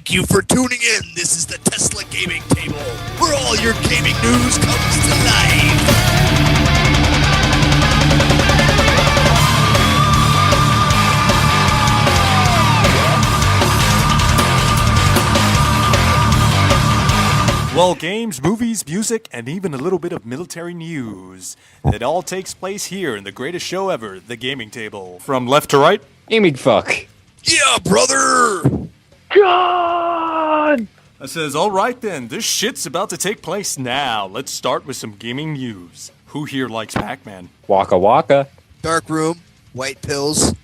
Thank you for tuning in. This is the Tesla Gaming Table, where all your gaming news comes to life. Well, games, movies, music, and even a little bit of military news. It all takes place here in the greatest show ever, the Gaming Table. From left to right, Gaming fuck. Yeah, brother! God! I says, alright then, this shit's about to take place now. Let's start with some gaming news. Who here likes Pac-Man? Waka waka. Dark room, white pills,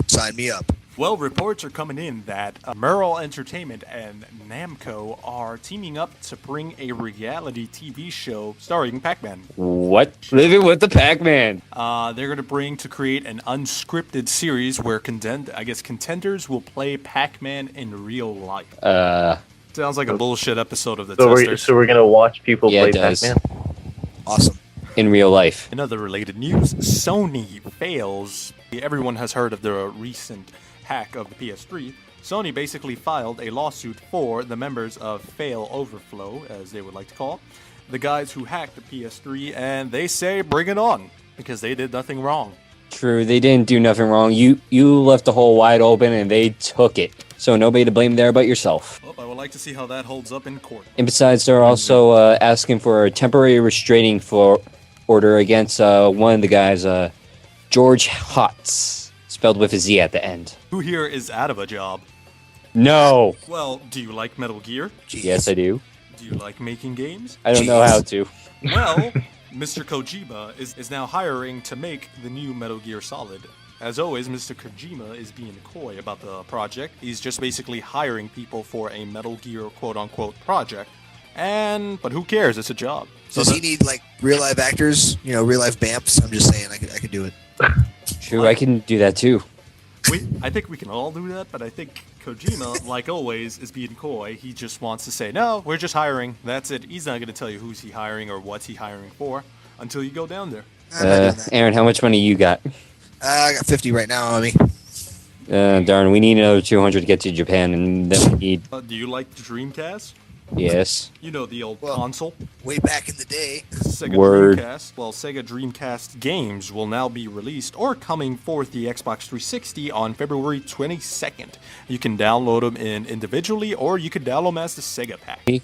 sign me up. Well, reports are coming in that Merrill Entertainment and Namco are teaming up to bring a reality TV show starring Pac-Man. What? Living with the Pac-Man. They're going to bring to create an unscripted series where contenders will play Pac-Man in real life. Sounds like a bullshit episode of the Testers. So we're gonna watch people Yeah, play it does. Pac-Man? Awesome. In real life. In other related news, Sony fails. Everyone has heard of the recent hack of the PS3. Sony basically filed a lawsuit for the members of Fail Overflow, as they would like to call it, the guys who hacked the PS3, and they say bring it on, because they did nothing wrong. True, they didn't do nothing wrong. You left the hole wide open and they took it. So nobody to blame there but yourself. Well, I would like to see how that holds up in court. And besides, they're also asking for a temporary restraining order against one of the guys, George Hotz, spelled with a Z at the end. Who here is out of a job? No. Well, do you like Metal Gear? Jeez. Yes, I do. Do you like making games? I don't know how to. Well, Mr. Kojima is now hiring to make the new Metal Gear Solid. As always, Mr. Kojima is being coy about the project. He's just basically hiring people for a Metal Gear quote-unquote project. But who cares? It's a job. Does he need, like, real-life actors? You know, real-life Bamps? I'm just saying, I could do it. True, I can do that too. I think we can all do that, but I think Kojima, like always, is being coy. He just wants to say, no, we're just hiring. That's it. He's not going to tell you who's he hiring or what's he hiring for until you go down there. I'm not doing that. Aaron, how much money you got? I got 50 right now on me. Darn, we need another 200 to get to Japan, and then we need... Do you like the Dreamcast? Yes. You know, the old Well, console? Way back in the day. Sega Word. Dreamcast. Well, Sega Dreamcast games will now be released or coming forth the Xbox 360 on February 22nd. You can download them individually or you can download them as the Sega pack.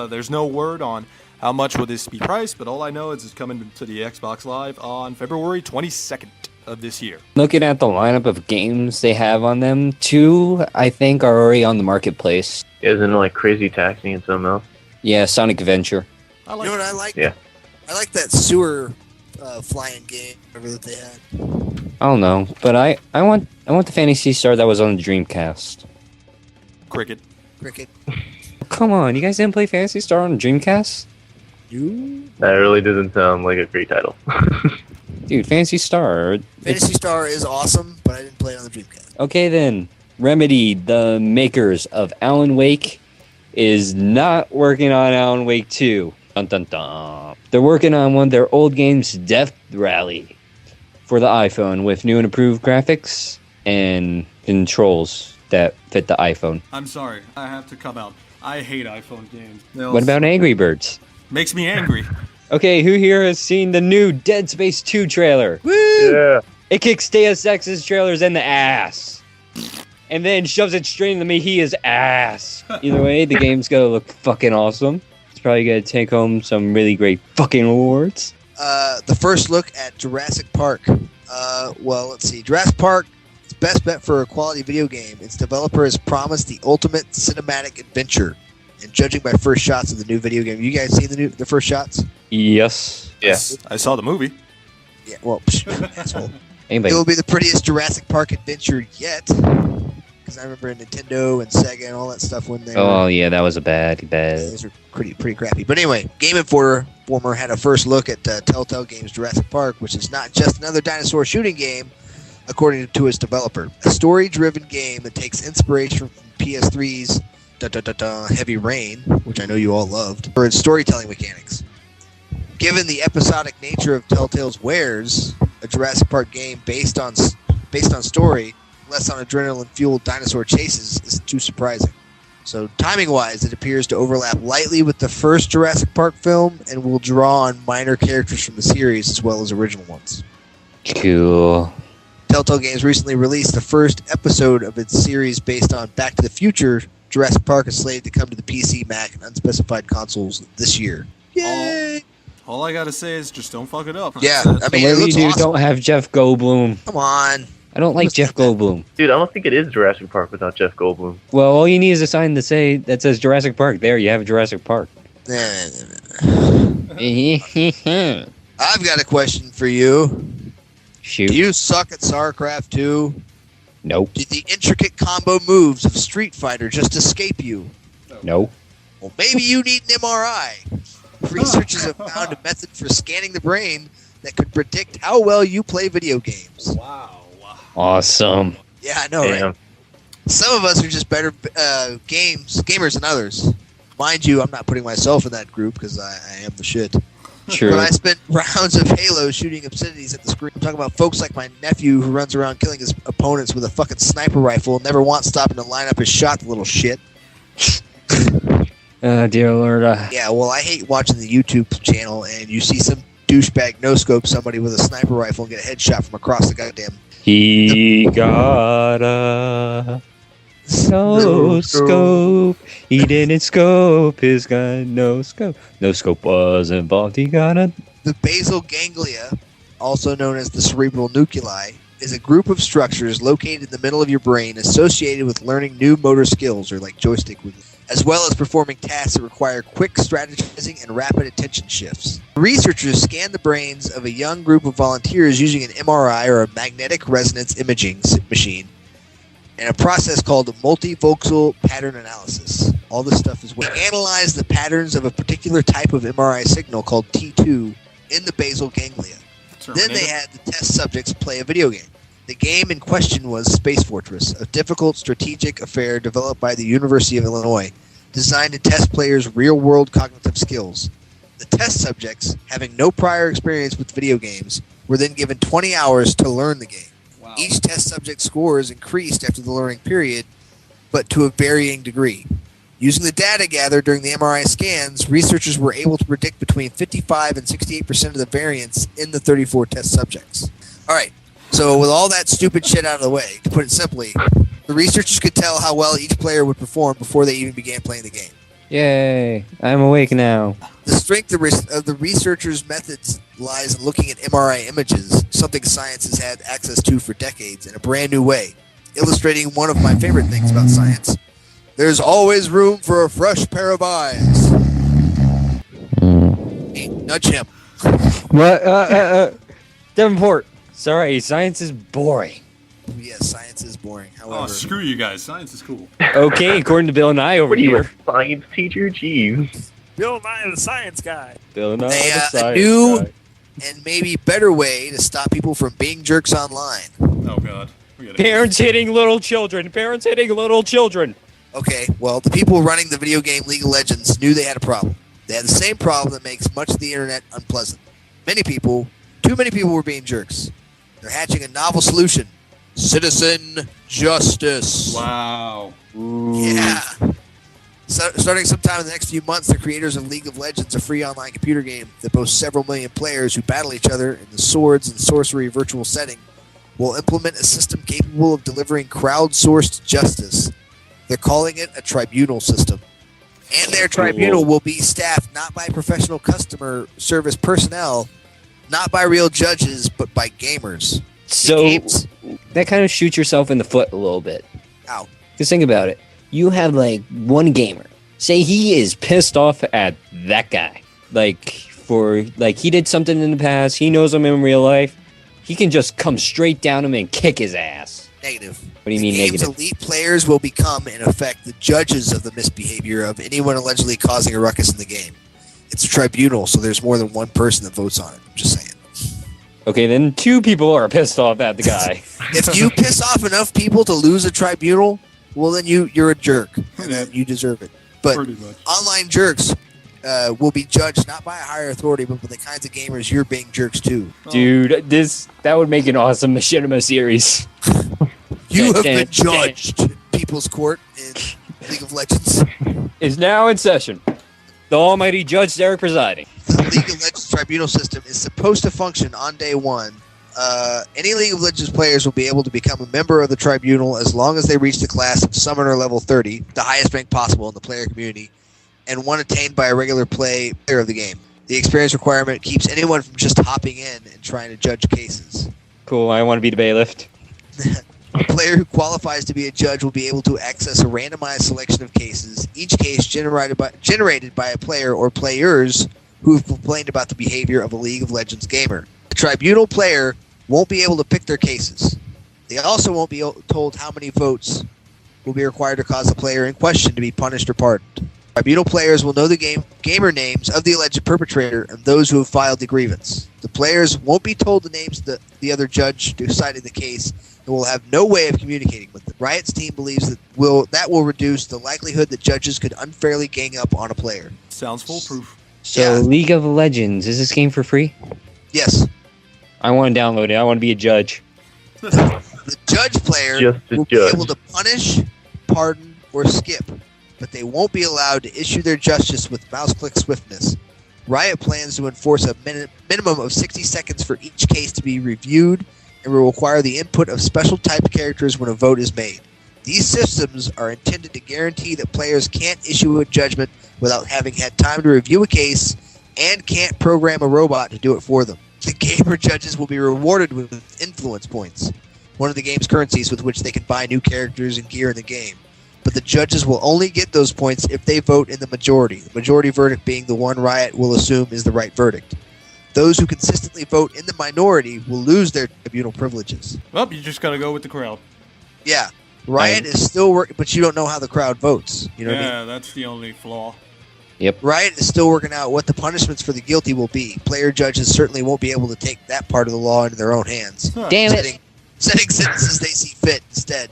There's no word on how much will this be priced, but all I know is it's coming to the Xbox Live on February 22nd of this year. Looking at the lineup of games they have on them, 2, I think, are already on the marketplace. Isn't it like Crazy Taxi and something else? Yeah, Sonic Adventure. I You like know what I like? Yeah. I like that sewer flying game, whatever that they had. I don't know, but I want the Fantasy Star that was on the Dreamcast. Cricket. Cricket. Come on, you guys didn't play Fantasy Star on the Dreamcast? You? That really doesn't sound like a great title. Dude, Fantasy Star. Fantasy Star is awesome, but I didn't play it on the Dreamcast. Okay then, Remedy, the makers of Alan Wake, is not working on Alan Wake 2. Dun dun dun. They're working on one of their old games, Death Rally, for the iPhone with new and improved graphics and controls that fit the iPhone. I'm sorry. I have to come out. I hate iPhone games. What about Angry Birds? Makes me angry. Okay, who here has seen the new Dead Space 2 trailer? Woo! Yeah. It kicks Deus Ex's trailers in the ass. And then shoves it straight into me. He is ass. Either way, the game's gonna look fucking awesome. It's probably gonna take home some really great fucking awards. The first look at Jurassic Park. Well, let's see. Jurassic Park is best bet for a quality video game. Its developer has promised the ultimate cinematic adventure. And judging by first shots of the new video game, you guys seen the first shots? Yes. Yeah. I saw the movie. Yeah. Well, asshole. Anybody? It will be the prettiest Jurassic Park adventure yet. Because I remember Nintendo and Sega and all that stuff when they Oh were, yeah, that was a bad. those were pretty crappy. But anyway, Game Informer had a first look at Telltale Games Jurassic Park, which is not just another dinosaur shooting game, according to its developer. A story-driven game that takes inspiration from PS3's Heavy Rain, which I know you all loved, for its storytelling mechanics. Given the episodic nature of Telltale's wares, a Jurassic Park game based on story, less on adrenaline-fueled dinosaur chases, is too surprising. So timing-wise, it appears to overlap lightly with the first Jurassic Park film and will draw on minor characters from the series as well as original ones. Cool. Telltale Games recently released the first episode of its series based on Back to the Future. Jurassic Park is slated to come to the PC, Mac, and unspecified consoles this year. Yay! All I gotta say is just don't fuck it up. Yeah, That's it. I mean, it Whatever you looks do, awesome. don't have Jeff Goldblum. Come on. I don't like Jeff Goldblum. Dude, I don't think it is Jurassic Park without Jeff Goldblum. Well, all you need is a sign that says Jurassic Park. There, you have Jurassic Park. I've got a question for you. Shoot. Do you suck at StarCraft 2? Nope. Did the intricate combo moves of Street Fighter just escape you? Nope. Well, maybe you need an MRI. Researchers have found a method for scanning the brain that could predict how well you play video games. Wow. Awesome. Yeah, I know, Damn. right? Some of us are just better gamers than others. Mind you, I'm not putting myself in that group because I am the shit. True. But I spent rounds of Halo shooting obscenities at the screen. I'm talking about folks like my nephew who runs around killing his opponents with a fucking sniper rifle, never once stopping to line up his shot, the little shit. Dear Lord. Yeah, well, I hate watching the YouTube channel and you see some douchebag no-scope somebody with a sniper rifle and get a headshot from across the goddamn... He got a no scope. He didn't scope his gun. No scope. No scope was involved. He got a. The basal ganglia, also known as the cerebral nuclei, is a group of structures located in the middle of your brain associated with learning new motor skills, or like joystick with, as well as performing tasks that require quick strategizing and rapid attention shifts. Researchers scanned the brains of a young group of volunteers using an MRI, or a magnetic resonance imaging machine, and a process called multivoxel pattern analysis. All this stuff is what analyzed the patterns of a particular type of MRI signal called T2 in the basal ganglia. Then they had the test subjects play a video game. The game in question was Space Fortress, a difficult strategic affair developed by the University of Illinois, designed to test players' real-world cognitive skills. The test subjects, having no prior experience with video games, were then given 20 hours to learn the game. Wow. Each test subject's scores increased after the learning period, but to a varying degree. Using the data gathered during the MRI scans, researchers were able to predict between 55 and 68% of the variance in the 34 test subjects. All right, so with all that stupid shit out of the way, to put it simply, the researchers could tell how well each player would perform before they even began playing the game. Yay! I'm awake now. The strength of the researchers' methods lies in looking at MRI images, something science has had access to for decades, in a brand new way, illustrating one of my favorite things about science. There's always room for a fresh pair of eyes. Hey, nudge him. What? Davenport. Sorry, science is boring. Yes, science is boring. However, Oh, screw you guys. Science is cool. Okay, according to Bill and I over What are you, a here. science teacher? Jeez. Bill Nye, the science guy. Bill and I. They, the a science new- guy. and maybe better way to stop people from being jerks online. Oh god. We gotta- Parents hitting little children. Parents hitting little children. Okay, well, the people running the video game League of Legends knew they had a problem. They had the same problem that makes much of the internet unpleasant. Too many people were being jerks. They're hatching a novel solution. Citizen justice. Wow. Yeah. So, starting sometime in the next few months, the creators of League of Legends, a free online computer game that boasts several million players who battle each other in the swords and sorcery virtual setting, will implement a system capable of delivering crowdsourced justice. They're calling it a tribunal system. And their tribunal will be staffed not by professional customer service personnel, not by real judges, but by gamers. So Games- that kind of shoots yourself in the foot a little bit. Ow. Because think about it. You have like one gamer. Say he is pissed off at that guy. He did something in the past. He knows him in real life. He can just come straight down him and kick his ass. Negative. What do you mean The game's negative? elite players will become, in effect, the judges of the misbehavior of anyone allegedly causing a ruckus in the game. It's a tribunal, so there's more than one person that votes on it. I'm just saying. Okay, then two people are pissed off at the guy. If you piss off enough people to lose a tribunal, well, then you're a jerk. And then you deserve it. But Pretty much. online jerks will be judged not by a higher authority, but by the kinds of gamers you're being jerks to. Dude, that would make an awesome machinima series. You have Dun, been dun, dun. judged in People's Court in League of Legends. Is now in session. The almighty Judge Derek presiding. The League of Legends tribunal system is supposed to function on day one. Any League of Legends players will be able to become a member of the tribunal as long as they reach the class of Summoner level 30, the highest rank possible in the player community, and one attained by a regular player of the game. The experience requirement keeps anyone from just hopping in and trying to judge cases. Cool, I want to be the bailiff. A player who qualifies to be a judge will be able to access a randomized selection of cases, each case generated by a player or players who have complained about the behavior of a League of Legends gamer. The tribunal player won't be able to pick their cases. They also won't be told how many votes will be required to cause the player in question to be punished or pardoned. Tribunal players will know the gamer names of the alleged perpetrator and those who have filed the grievance. The players won't be told the names of the other judge deciding the case and will have no way of communicating with them. Riot's team believes that will reduce the likelihood that judges could unfairly gang up on a player. Sounds foolproof. So, Yeah. League of Legends, is this game for free? Yes. I want to download it. I want to be a judge. The judge player Just a will judge. be able to punish, pardon, or skip, but they won't be allowed to issue their justice with mouse-click swiftness. Riot plans to enforce a minimum of 60 seconds for each case to be reviewed and will require the input of special typed characters when a vote is made. These systems are intended to guarantee that players can't issue a judgment without having had time to review a case and can't program a robot to do it for them. The gamer judges will be rewarded with influence points, one of the game's currencies with which they can buy new characters and gear in the game. But the judges will only get those points if they vote in the majority verdict being the one Riot will assume is the right verdict. Those who consistently vote in the minority will lose their tribunal privileges. Well, you just gotta go with the crowd. Yeah, Riot is still working, but you don't know how the crowd votes. You know what I mean? Yeah, that's the only flaw. Riot is still working out what the punishments for the guilty will be. Player judges certainly won't be able to take that part of the law into their own hands. Damn it. Setting sentences they see fit instead.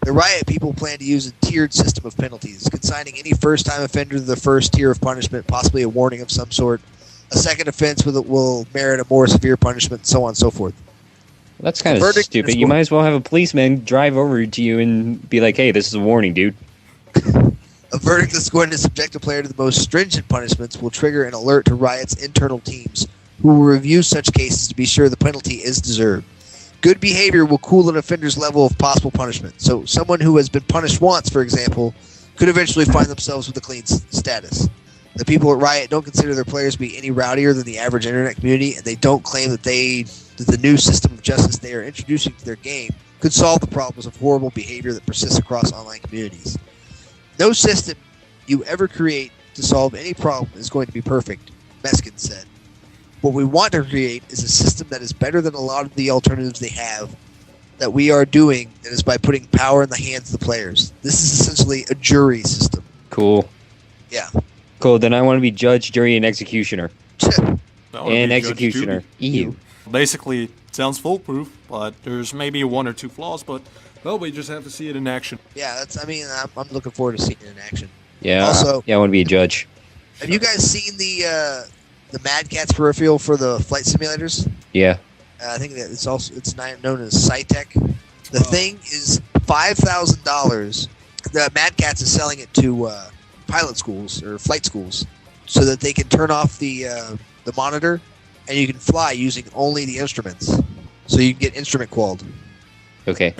The Riot people plan to use a tiered system of penalties, consigning any first-time offender to the first tier of punishment, possibly a warning of some sort. A second offense will merit a more severe punishment, and so on and so forth. That's kind of Verdict stupid. is You what- might as well have a policeman drive over to you and be like, hey, this is a warning, dude. A verdict that's going to subject a player to the most stringent punishments will trigger an alert to Riot's internal teams, who will review such cases to be sure the penalty is deserved. Good behavior will cool an offender's level of possible punishment. So someone who has been punished once, for example, could eventually find themselves with a clean status. The people at Riot don't consider their players to be any rowdier than the average internet community, and they don't claim that the new system of justice they are introducing to their game could solve the problems of horrible behavior that persists across online communities. No system you ever create to solve any problem is going to be perfect, Meskin said. What we want to create is a system that is better than a lot of the alternatives they have that we are doing, and is by putting power in the hands of the players. This is essentially a jury system. Cool. Yeah. Cool, then I want to be judge, jury, and executioner. That would And be Judge executioner. Judy. Ew. Basically, sounds foolproof, but there's maybe one or two flaws, but, well, we just have to see it in action. Yeah, I'm looking forward to seeing it in action. Yeah. Also- yeah, I want to be a judge. Have you guys seen the Mad Catz peripheral for the flight simulators? Yeah. I think that it's known as SciTech. The thing is $5,000. The Mad Catz is selling it to pilot schools or flight schools so that they can turn off the monitor and you can fly using only the instruments. So you can get instrument qualled. Okay.